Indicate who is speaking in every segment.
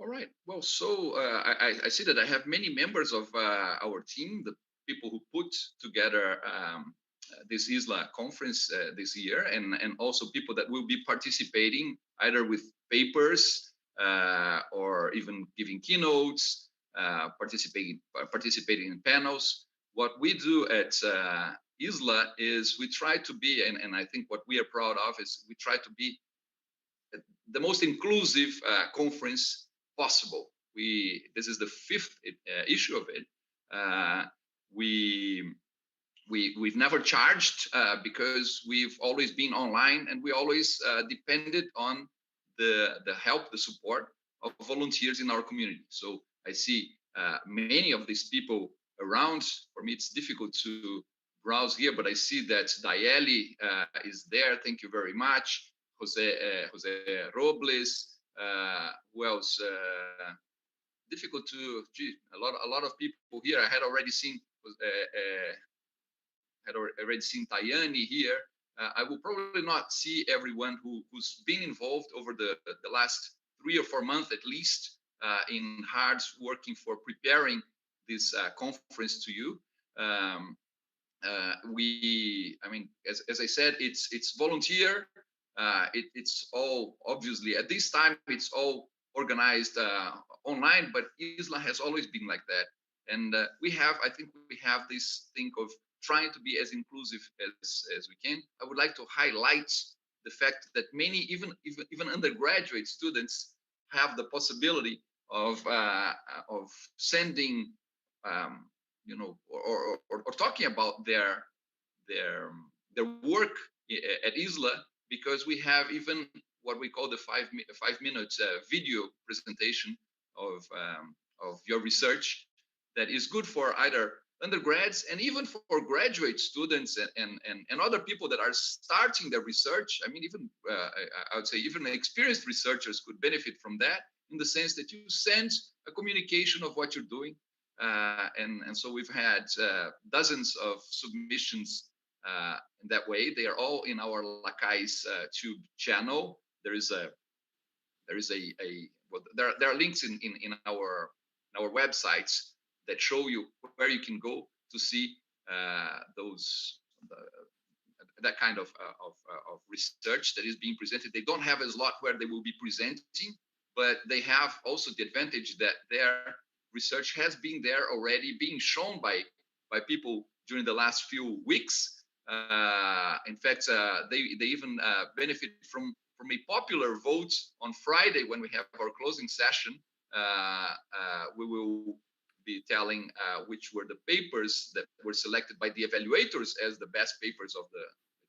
Speaker 1: All right. Well, so I see that I have many members of our team, the people who put together this ISLA conference this year, and also people that will be participating either with papers or even giving keynotes, participating in panels. What we do at ISLA is we try to be, and I think what we are proud of is we try to be the most inclusive conference possible. This is the fifth issue of it. Uh, we we've never charged because we've always been online, and we always depended on the help, the support of volunteers in our community. So I see many of these people around. For me, it's difficult to browse here, but I see that Dieli is there. Thank you very much. Jose Robles. Who else? Difficult to. Gee, a lot of people here. I had already seen. Had already seen Tayani here. I will probably not see everyone who's been involved over the last 3 or 4 months at least in hard working for preparing this conference to you. I mean, as I said, it's volunteer. It's all obviously at this time it's all organized online, but ISLA has always been like that. And I think we have this thing of trying to be as inclusive as we can. I would like to highlight the fact that many, even undergraduate students, have the possibility of sending, or talking about their work at ISLA, because we have even what we call the 5 minute video presentation of your research that is good for either undergrads and even for graduate students and other people that are starting their research. I mean, even I would say even experienced researchers could benefit from that, in the sense that you send a communication of what you're doing. And so we've had dozens of submissions in that way. They are all in our Lacais Tube channel. There is a well, there are links in our websites that show you where you can go to see that kind of research that is being presented. They don't have a slot where they will be presenting, but they have also the advantage that their research has been there already, being shown by people during the last few weeks. In fact, they even benefit from a popular vote on Friday when we have our closing session. We will be telling which were the papers that were selected by the evaluators as the best papers of the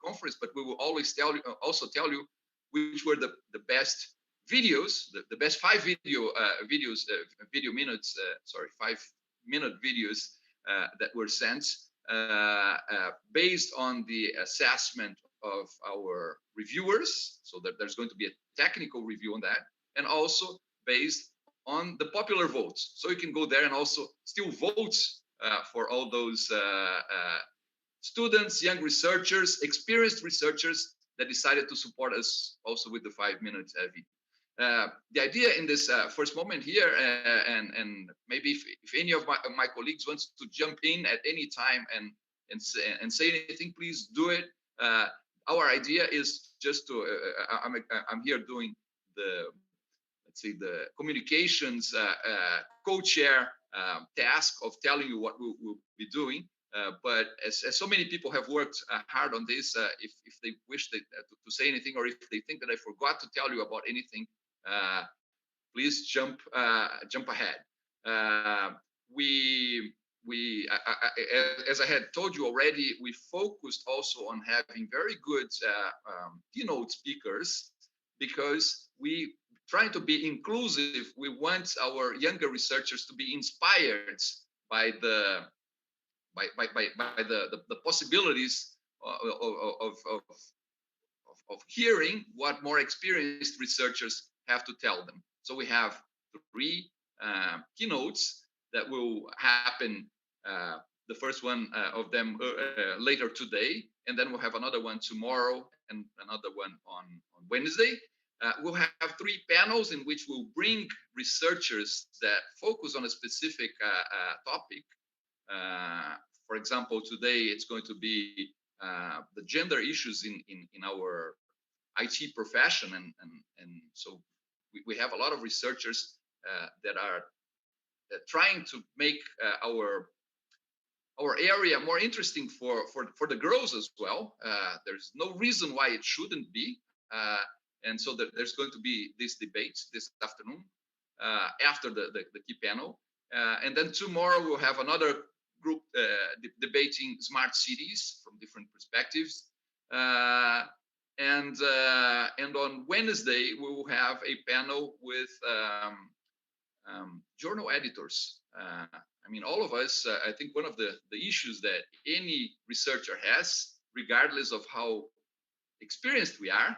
Speaker 1: conference, but we will always also tell you which were the best videos, the best 5 minute videos that were sent based on the assessment of our reviewers. So that there's going to be a technical review on that, and also based on the popular votes. So you can go there and also still vote for all those students, young researchers, experienced researchers that decided to support us also with the 5 minute video. The idea in this first moment here, and maybe if any of my colleagues wants to jump in at any time and say anything, please do it. Our idea is just to, I'm here doing the, let's say, the communications co-chair task of telling you what we'll be doing. But as so many people have worked hard on this, if they wish to say anything, or if they think that I forgot to tell you about anything, please jump ahead. As I had told you already, we focused also on having very good keynote speakers, because we trying to be inclusive. We want our younger researchers to be inspired by the possibilities of hearing what more experienced researchers have to tell them. So we have 3 keynotes that will happen. The first one of them later today, and then we'll have another one tomorrow and another one on Wednesday. We'll have 3 panels in which we'll bring researchers that focus on a specific topic. For example, today it's going to be the gender issues in our IT profession, and so we have a lot of researchers that are trying to make our area more interesting for the girls as well. There's no reason why it shouldn't be, and so there's going to be this debate this afternoon after the key panel, and then tomorrow we'll have another group debating smart cities from different perspectives. And on Wednesday, we will have a panel with journal editors. I mean, all of us, I think one of the issues that any researcher has, regardless of how experienced we are,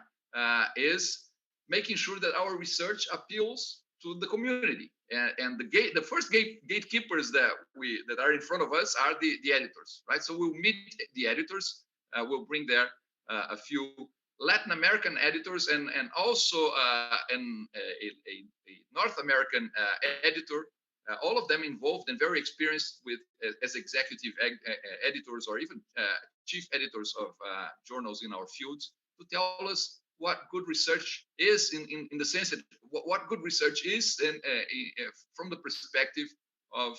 Speaker 1: is making sure that our research appeals to the community. And the first gatekeepers that are in front of us are the editors, right? So we'll meet the editors. We'll bring there a few Latin American editors and also a North American editor. All of them involved and very experienced with as executive editors or even chief editors of journals in our fields, to tell us what good research is in the sense that what good research is, and from the perspective of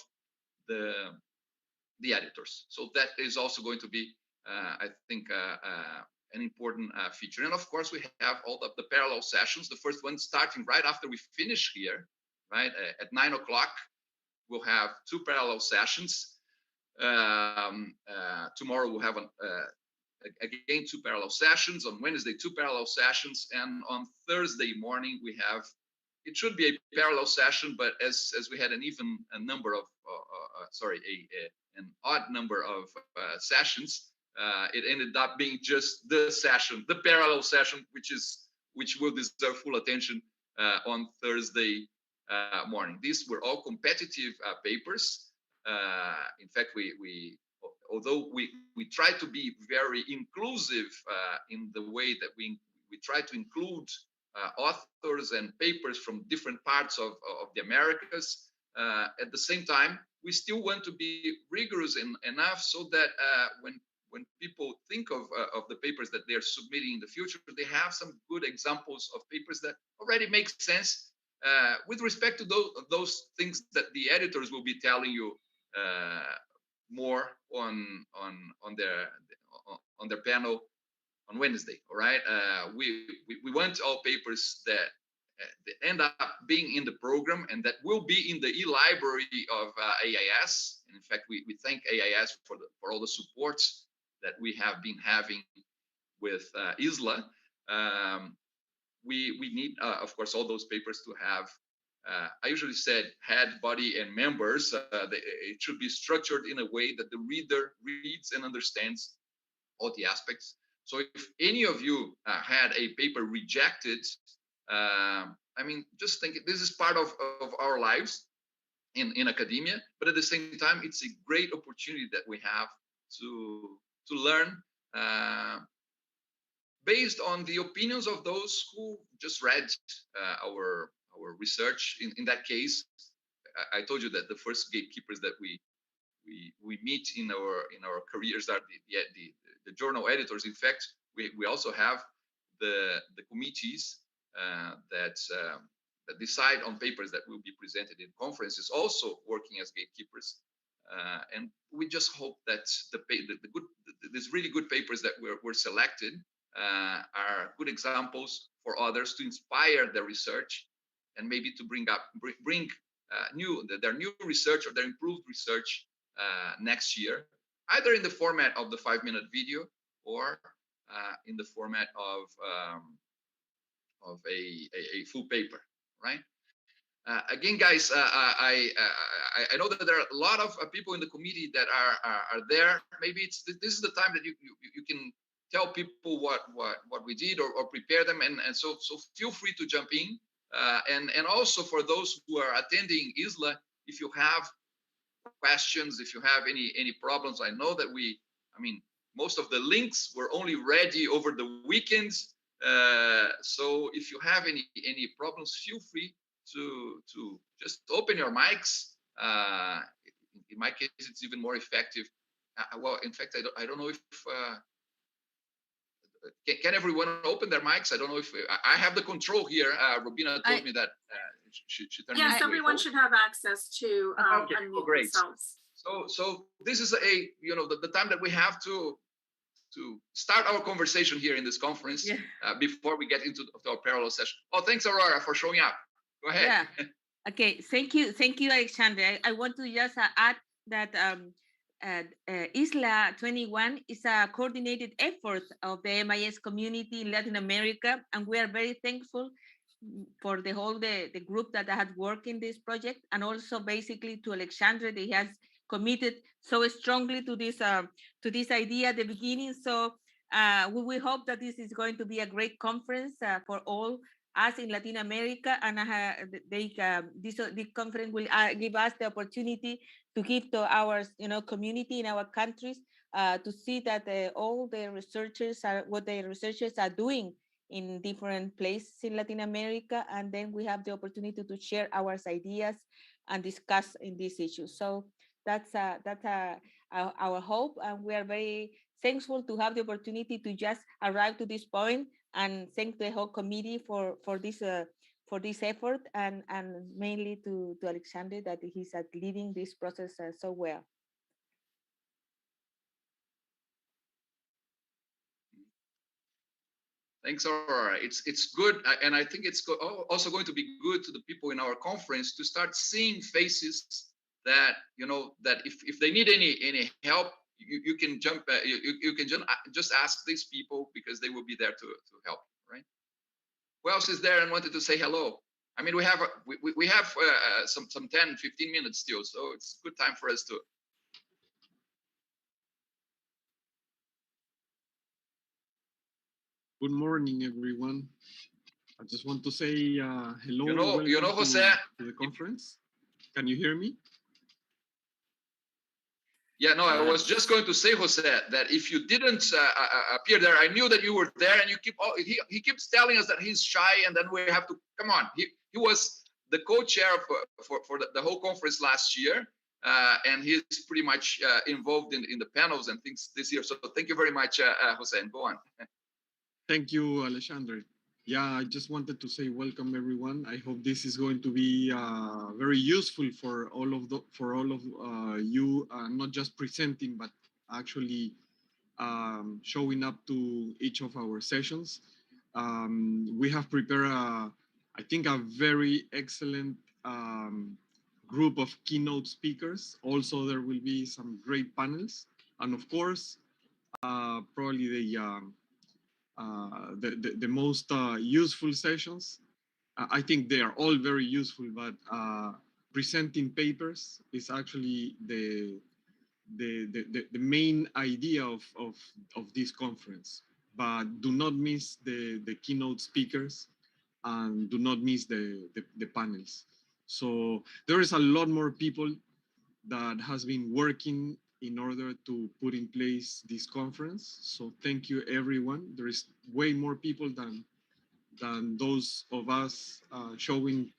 Speaker 1: the editors. So that is also going to be, I think, an important feature. And of course, we have all of the parallel sessions. The first one starting right after we finish here, right at 9 o'clock. We'll have 2 parallel sessions. Tomorrow we'll have again 2 parallel sessions. On Wednesday, 2 parallel sessions, and on Thursday morning we have. It should be a parallel session, but as we had an number of, an odd number of sessions, it ended up being just the session, the parallel session, which will deserve full attention on Thursday morning. These were all competitive papers. In fact, although we try to be very inclusive in the way that we try to include authors and papers from different parts of the Americas, at the same time, we still want to be rigorous enough so that when people think of the papers that they're submitting in the future, they have some good examples of papers that already make sense with respect to those things that the editors will be telling you more on their panel on Wednesday. All right, we want all papers that end up being in the program and that will be in the e-library of AIS. And in fact, we thank AIS for all the supports that we have been having with ISLA. We need, of course, all those papers to have, I usually said head, body, and members. It should be structured in a way that the reader reads and understands all the aspects. So if any of you had a paper rejected, I mean, just think this is part of our lives in academia, but at the same time, it's a great opportunity that we have to learn based on the opinions of those who just read our research. In that case, I told you that the first gatekeepers that we meet in our careers are the journal editors. In fact, we also have the committees that decide on papers that will be presented in conferences, also working as gatekeepers. And we just hope that these really good papers that were selected are good examples for others to inspire their research, and maybe to bring their new research or their improved research next year, either in the format of the 5-minute video or in the format of a full paper, right? Again, guys, I know that there are a lot of people in the committee that are there. Maybe this is the time that you can tell people what we did or prepare them, and so feel free to jump in. And also for those who are attending ISLA, if you have questions, if you have any problems, I know that most of the links were only ready over the weekends. So if you have any problems, feel free to just open your mics. In my case, it's even more effective. Well, in fact, I don't know if can everyone open their mics? I don't know if I have the control here. Robina told me that she turned me
Speaker 2: yes, everyone should have access to
Speaker 1: okay.
Speaker 2: unmute
Speaker 1: Great.
Speaker 2: themselves.
Speaker 1: So this is the time that we have to start our conversation here in this conference before we get into our parallel session. Oh, thanks, Aurora, for showing up. Go ahead.
Speaker 3: Yeah. Okay. Thank you, Alexander. I want to just add that ISLA 21 is a coordinated effort of the MIS community in Latin America, and we are very thankful for the group that had worked in this project, and also basically to Alexander that he has committed so strongly to this idea at the beginning. So we hope that this is going to be a great conference for all us in Latin America, and this conference will give us the opportunity to give to our community in our countries to see that all the researchers are what the researchers are doing in different places in Latin America, and then we have the opportunity to share our ideas and discuss in these issues. So that's our hope, and we are very thankful to have the opportunity to just arrive to this point, and thank the whole committee for this effort, and mainly to Alexander that he's leading this process so well.
Speaker 1: Thanks, Aurora. It's good, and I think it's also going to be good to the people in our conference to start seeing faces that that if they need any help, you can jump. You can just ask these people because they will be there to help. Right? Who else is there and wanted to say hello? I mean, we have some 10, 15 minutes still, so it's a good time for us to.
Speaker 4: Good morning, everyone. I just want to say hello.
Speaker 1: You know, Jose,
Speaker 4: to the conference. Can you hear me?
Speaker 1: Yeah, no, I was just going to say, Jose, that if you didn't appear there, I knew that you were there, and he keeps telling us that he's shy, and then we have to come on. He was the co-chair for the whole conference last year, and he's pretty much involved in the panels and things this year. So thank you very much, Jose, and go on.
Speaker 4: Thank you, Alexander. Yeah, I just wanted to say welcome, everyone. I hope this is going to be very useful for all of you, not just presenting, but actually showing up to each of our sessions. We have prepared, I think, a very excellent group of keynote speakers. Also, there will be some great panels, and of course, probably the most useful sessions. I think they are all very useful, but presenting papers is actually the main idea of this conference. But do not miss the keynote speakers, and do not miss the panels. So there is a lot more people that has been working in order to put in place this conference. So thank you, everyone. There is way more people than those of us showing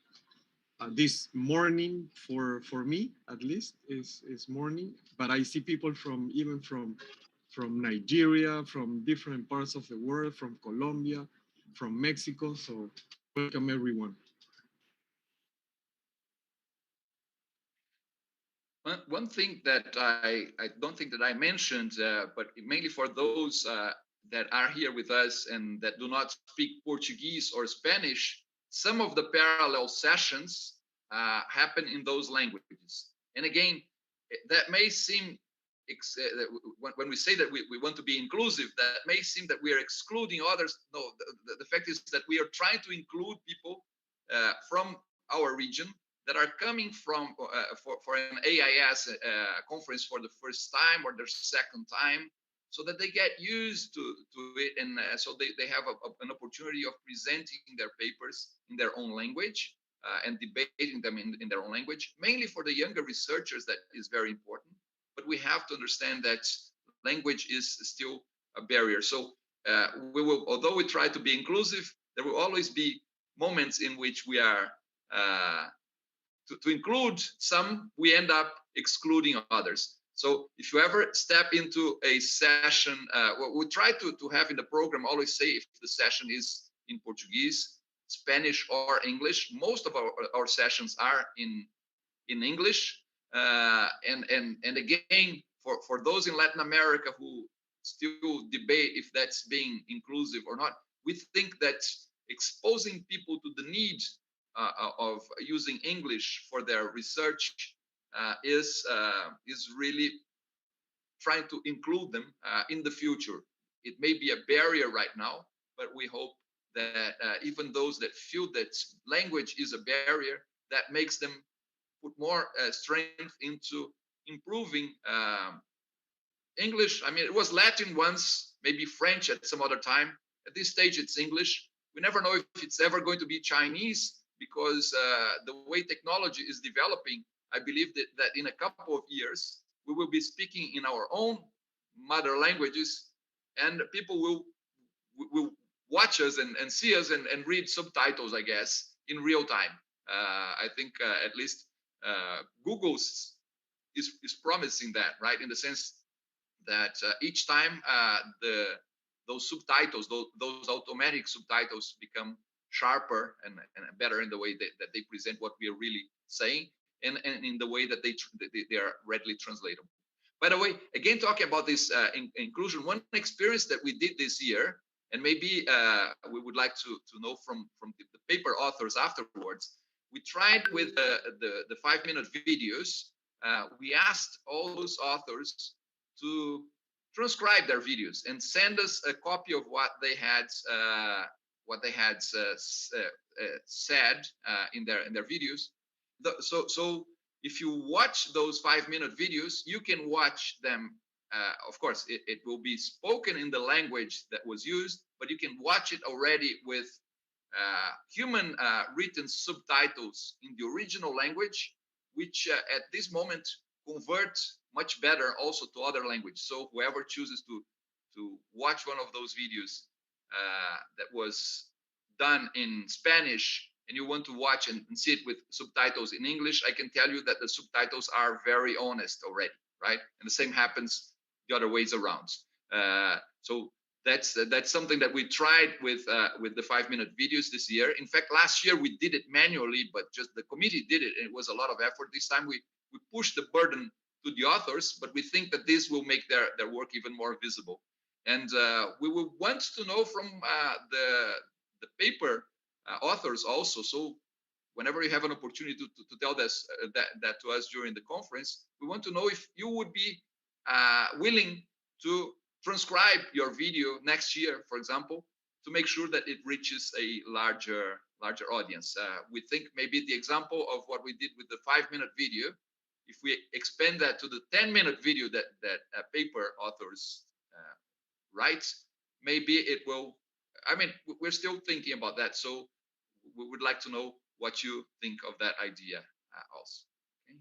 Speaker 4: this morning. For me, at least, is morning. But I see people from Nigeria, from different parts of the world, from Colombia, from Mexico. So welcome, everyone.
Speaker 1: One thing that I don't think that I mentioned, but mainly for those that are here with us and that do not speak Portuguese or Spanish, some of the parallel sessions happen in those languages. And again, that may seem, when we say that we want to be inclusive, that may seem that we are excluding others. No, the fact is that we are trying to include people from our region that are coming from for an AIS conference for the first time or their second time, so that they get used to it, and so they have an opportunity of presenting their papers in their own language and debating them in their own language. Mainly for the younger researchers, that is very important. But we have to understand that language is still a barrier. So we will, although we try to be inclusive, there will always be moments in which we are to include some, we end up excluding others. So if you ever step into a session, what we try to have in the program, always say if the session is in Portuguese, Spanish, or English. Most of our sessions are in English. And again, for those in Latin America who still debate if that's being inclusive or not, we think that exposing people to the need of using English for their research is really trying to include them in the future. It may be a barrier right now, but we hope that even those that feel that language is a barrier, that makes them put more strength into improving English. I mean, it was Latin once, maybe French at some other time. At this stage, it's English. We never know if it's ever going to be Chinese, because the way technology is developing, I believe that in a couple of years, we will be speaking in our own mother languages, and people will watch us and see us and read subtitles, I guess, in real time. I think at least Google is promising that, right? In the sense that each time those subtitles, those automatic subtitles become sharper and better in the way that they present what we are really saying, and in the way that they are readily translatable. By the way, again, talking about this inclusion, one experience that we did this year, and maybe we would like to know from the paper authors afterwards, we tried with the 5-minute videos. We asked all those authors to transcribe their videos and send us a copy of what they had said in their videos. So if you watch those 5-minute videos, you can watch them. Of course, it will be spoken in the language that was used, but you can watch it already with human written subtitles in the original language, which at this moment convert much better also to other languages. So whoever chooses to watch one of those videos that was done in Spanish, and you want to watch and see it with subtitles in English, I can tell you that the subtitles are very honest already, right? And the same happens the other ways around. So that's something that we tried with the 5-minute videos this year. In fact, last year we did it manually, but just the committee did it, and it was a lot of effort. This time we pushed the burden to the authors, but we think that this will make their work even more visible. And we will want to know from the paper authors also. So whenever you have an opportunity to tell us that to us during the conference, we want to know if you would be willing to transcribe your video next year, for example, to make sure that it reaches a larger audience. We think maybe the example of what we did with the 5-minute video, if we expand that to the 10-minute video that paper authors write, maybe it will. I mean, we're still thinking about that, so we would like to know what you think of that idea also. Okay.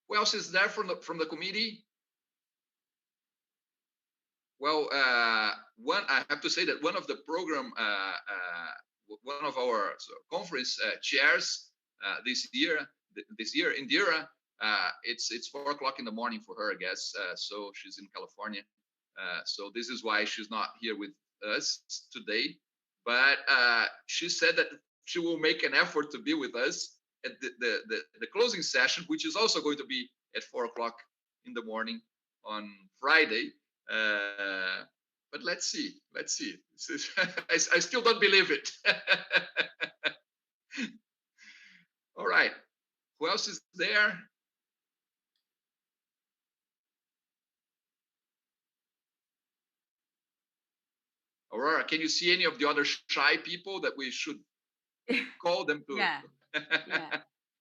Speaker 1: Who else is there from the committee? Well, I have to say that one of the program, one of our conference chairs this year, Indira, it's 4 o'clock in the morning for her, I guess. So she's in California. So this is why she's not here with us today. But she said that she will make an effort to be with us at the closing session, which is also going to be at 4 o'clock in the morning on Friday. But let's see. I still don't believe it. All right. Who else is there? Aurora, can you see any of the other shy people that we should call them to?
Speaker 3: Yeah.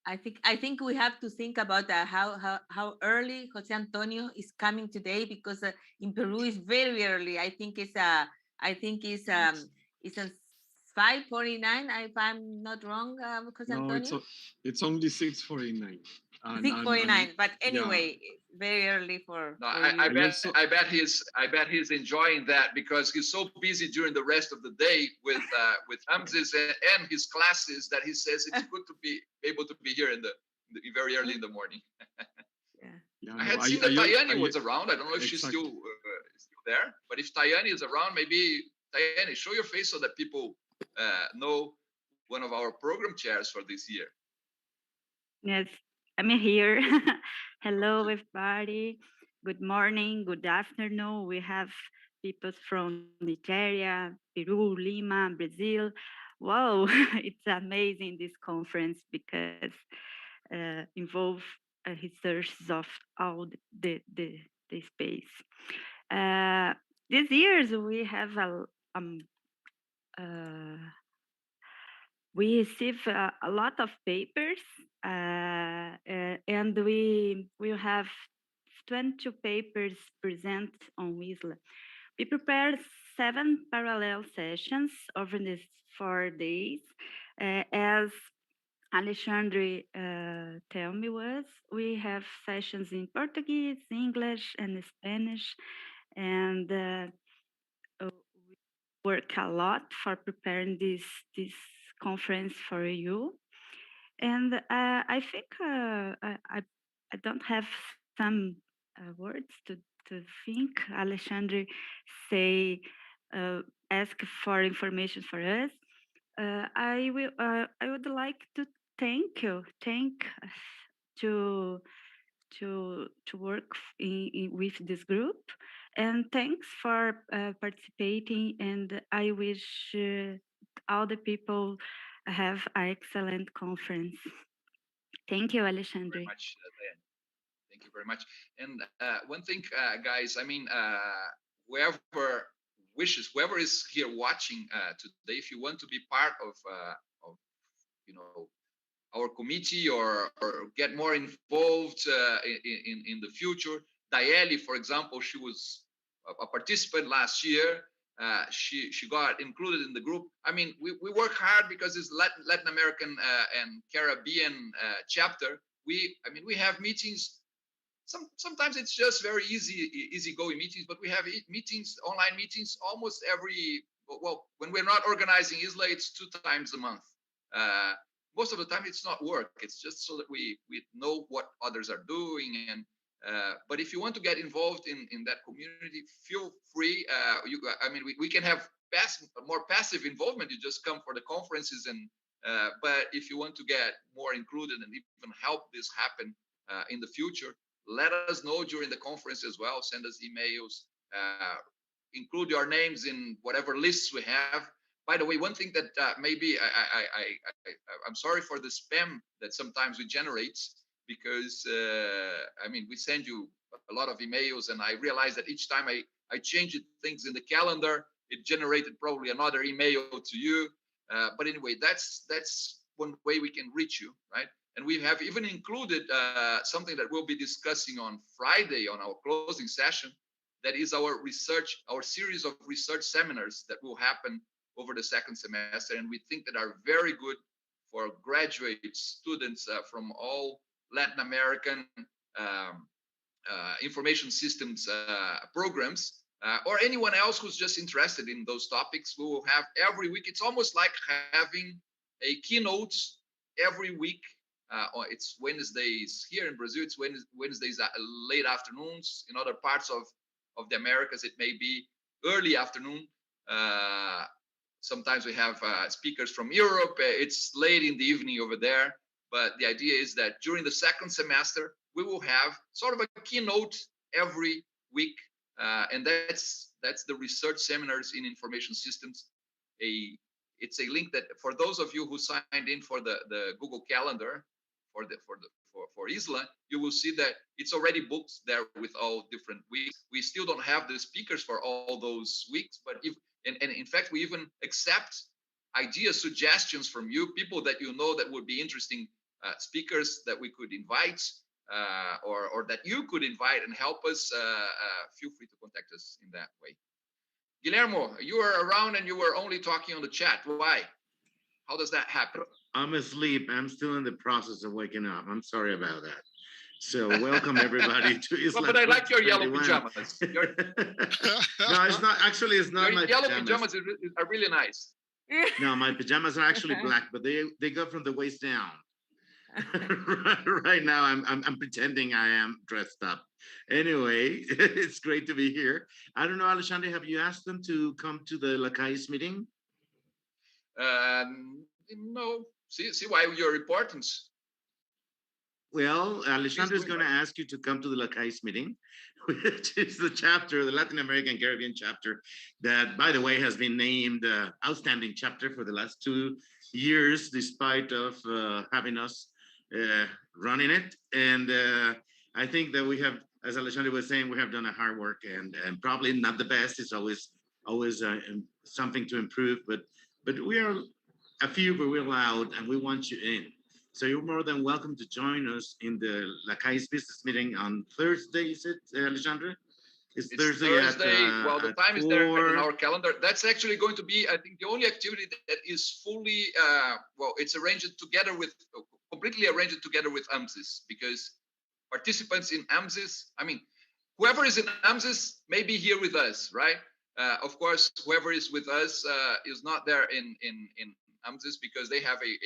Speaker 3: I think we have to think about how early Jose Antonio is coming today, because in Peru is very early. I think it's 5:49, if I'm not wrong, Jose
Speaker 4: No,
Speaker 3: Antonio.
Speaker 4: it's only 6:49. And
Speaker 3: 6:49, but
Speaker 4: yeah.
Speaker 3: anyway, it's very early for
Speaker 1: No,
Speaker 3: for you.
Speaker 1: I bet he's enjoying that because he's so busy during the rest of the day with AMCIS and his classes that he says it's good to be able to be here very early in the morning.
Speaker 4: Yeah,
Speaker 1: I
Speaker 4: no,
Speaker 1: had seen that Tayani
Speaker 4: I-
Speaker 1: was around. I don't know if she's
Speaker 4: exactly.
Speaker 1: still there, but if Tayani is around, maybe Tayani, show your face so that people know one of our program chairs for this year.
Speaker 5: Yes, I'm here. Hello, everybody. Good morning, good afternoon. We have people from Nigeria, Peru, Lima, Brazil. Wow, it's amazing this conference because involve research of all the space. These years we have uh, we receive a lot of papers, and we will have 22 papers present on ISLA. We prepare 7 parallel sessions over these 4 days. As Alexandre tell me was, we have sessions in Portuguese, English, and Spanish, and work a lot for preparing this conference for you. And I think I don't have some words to think. Alexandre say ask for information for us. I would like to thank to to work with this group, and thanks for participating, and I wish all the people have an excellent conference. Thank you,
Speaker 1: Very
Speaker 5: Alexandre.
Speaker 1: much, Diane. Thank you very much. And one thing, guys, I mean, whoever is here watching today, if you want to be part of our committee or get more involved in the future. Dieli, for example, she was a participant last year. She got included in the group. I mean, we work hard because it's Latin American and Caribbean chapter. We have meetings. Sometimes it's just very easygoing meetings, but we have meetings, online meetings, almost every. Well, when we're not organizing ISLA, it's 2 times a month. Most of the time it's not work, it's just so that we know what others are doing. And but if you want to get involved in that community, feel free. We can have more passive involvement. You just come for the conferences, and but if you want to get more included and even help this happen in the future, let us know during the conference as well. Send us emails, include your names in whatever lists we have. By the way, one thing that maybe I'm sorry for the spam that sometimes we generate, because we send you a lot of emails, and I realize that each time I change things in the calendar, it generated probably another email to you. But anyway, that's one way we can reach you, right? And we have even included something that we'll be discussing on Friday on our closing session. That is our series of research seminars that will happen over the second semester, and we think that are very good for graduate students from all Latin American information systems programs, or anyone else who's just interested in those topics. We will have every week. It's almost like having a keynote every week. It's Wednesdays here in Brazil. It's Wednesdays late afternoons. In other parts of the Americas, it may be early afternoon. Sometimes we have speakers from Europe. It's late in the evening over there. But the idea is that during the second semester, we will have sort of a keynote every week. And that's the research seminars in information systems. It's a link that for those of you who signed in for the Google Calendar for ISLA, you will see that it's already booked there with all different weeks. We still don't have the speakers for all those weeks, but and in fact, we even accept ideas, suggestions from you, people that you know that would be interesting speakers that we could invite, or that you could invite and help us. Feel free to contact us in that way. Guillermo, you were around and you were only talking on the chat. Why? How does that happen?
Speaker 6: I'm asleep. I'm still in the process of waking up. I'm sorry about that. So welcome everybody to ISLA.
Speaker 1: But I like your yellow
Speaker 6: 2021.
Speaker 1: pajamas.
Speaker 6: No, it's not. Actually, it's not
Speaker 1: Your
Speaker 6: my
Speaker 1: yellow
Speaker 6: pajamas.
Speaker 1: pajamas are really nice.
Speaker 6: No, my pajamas are actually black, but they go from the waist down. Right now, I'm pretending I am dressed up. Anyway, it's great to be here. I don't know, Alexandre, have you asked them to come to the LACAIS meeting?
Speaker 1: No. See why your importance.
Speaker 6: Well, Alexandre is
Speaker 1: doing
Speaker 6: going to ask you to come to the LACAIS meeting, which is the chapter, the Latin American Caribbean chapter, that, by the way, has been named outstanding chapter for the last 2 years, despite of having us running it. And I think that we have, as Alexandre was saying, we have done a hard work, and probably not the best. It's always something to improve, but we are a few, but we're loud, and we want you in. So you're more than welcome to join us in the LACAIS business meeting on Thursday, is it, Alexandre?
Speaker 1: It's
Speaker 6: Thursday
Speaker 1: well, the time is there in
Speaker 6: 4.
Speaker 1: our calendar. That's actually going to be, I think, the only activity that is fully, it's arranged together with, completely arranged together with AMCIS, because participants in AMCIS, I mean, whoever is in AMCIS may be here with us, right? Of course, whoever is with us is not there in AMCIS because they have a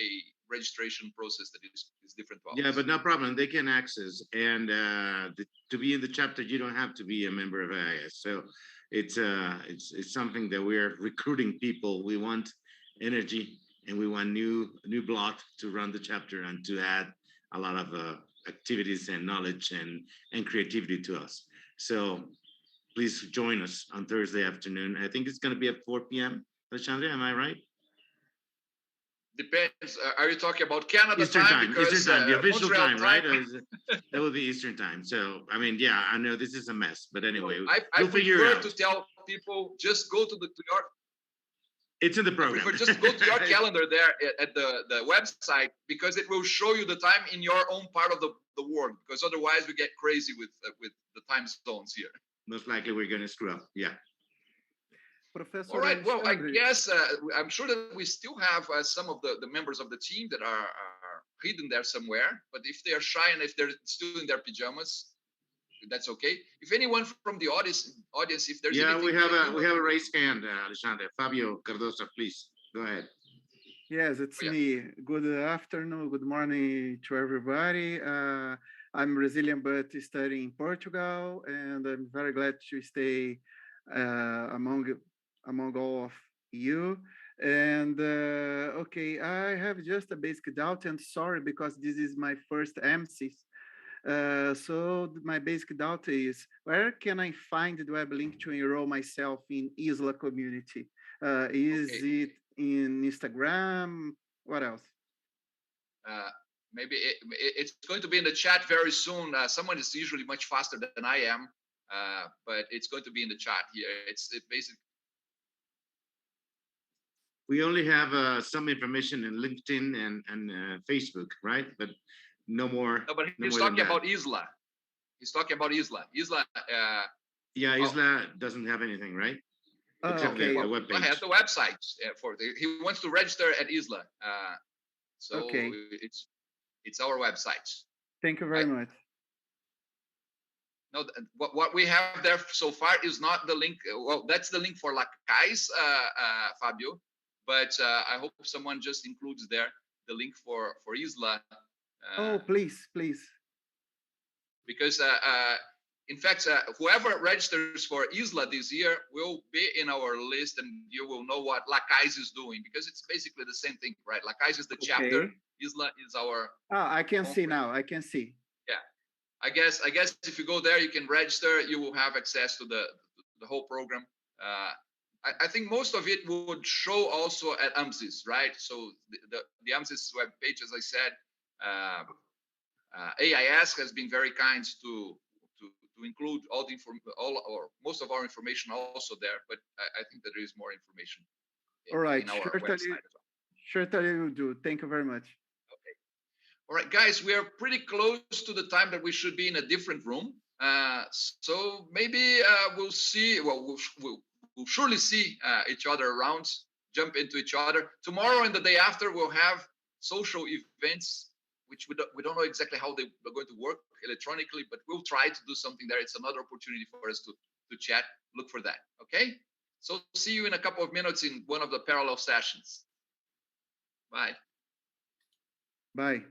Speaker 1: registration process that is different.
Speaker 6: Yeah, but no problem. They can access, and to be in the chapter, you don't have to be a member of AIS. So it's something that we're recruiting people. We want energy, and we want new blood to run the chapter and to add a lot of activities and knowledge and creativity to us. So please join us on Thursday afternoon. I think it's going to be at 4 p.m. Alexandre, am I right?
Speaker 1: Depends. Are you talking about Canada
Speaker 6: Eastern time?
Speaker 1: Because,
Speaker 6: Eastern time, the official
Speaker 1: Montreal
Speaker 6: time, right? That would be Eastern time. So, I mean, yeah, I know this is a mess, but anyway,
Speaker 1: I
Speaker 6: we'll figure it
Speaker 1: prefer
Speaker 6: out.
Speaker 1: to tell people just go to your.
Speaker 6: It's in the program.
Speaker 1: I prefer just go to your calendar there at the website, because it will show you the time in your own part of the world. Because otherwise, we get crazy with the time zones here.
Speaker 6: Most likely, we're going to screw up. Yeah.
Speaker 7: Professor
Speaker 1: All right. Well, I
Speaker 7: Alexandre.
Speaker 1: guess I'm sure that we still have some of the members of the team that are hidden there somewhere. But if they are shy and if they're still in their pajamas, that's okay. If anyone from the audience, if there's
Speaker 6: Yeah,
Speaker 1: anything
Speaker 6: we have a raised hand, Alexandre. Fabio Cardoso, please go ahead.
Speaker 7: Yes, it's me. Good afternoon, good morning to everybody. I'm Brazilian but studying in Portugal, and I'm very glad to stay among all of you. And okay, I have just a basic doubt, and sorry because this is my first AMCIS. So my basic doubt is, where can I find the web link to enroll myself in ISLA community? Is it in Instagram? What else?
Speaker 1: Maybe it's going to be in the chat very soon. Someone is usually much faster than I am, but it's going to be in the chat here. It's basically.
Speaker 6: We only have some information in LinkedIn and Facebook, right? But no more.
Speaker 1: No, but he's talking about ISLA. He's talking about ISLA. ISLA.
Speaker 6: Yeah, ISLA doesn't have anything, right? Except
Speaker 7: okay.
Speaker 6: the web page.
Speaker 1: I have the website he wants to register at ISLA. So
Speaker 7: okay.
Speaker 1: It's our website.
Speaker 7: Thank you very much.
Speaker 1: No, what we have there so far is not the link. Well, that's the link for LACAIS, Fabio. But I hope someone just includes there the link for ISLA.
Speaker 7: Oh, please.
Speaker 1: Because in fact, whoever registers for ISLA this year will be in our list, and you will know what LACAIS is doing, because it's basically the same thing, right? LACAIS is the chapter. ISLA is our.
Speaker 7: I can see now. I can see.
Speaker 1: Yeah, I guess if you go there, you can register. You will have access to the whole program. I think most of it would show also at AMCIS, right? So the AMCIS web page, as I said, AIS has been very kind to include all or most of our information also there. But I think that there is more information.
Speaker 7: All right,
Speaker 1: in our website as well.
Speaker 7: Certainly will do. Thank you very much.
Speaker 1: Okay. All right, guys, we are pretty close to the time that we should be in a different room. So maybe we'll see. Well, we'll we'll surely see each other around, jump into each other. Tomorrow and the day after, we'll have social events, which we don't know exactly how they're going to work electronically, but we'll try to do something there. It's another opportunity for us to chat. Look for that, okay? So see you in a couple of minutes in one of the parallel sessions. Bye.
Speaker 7: Bye.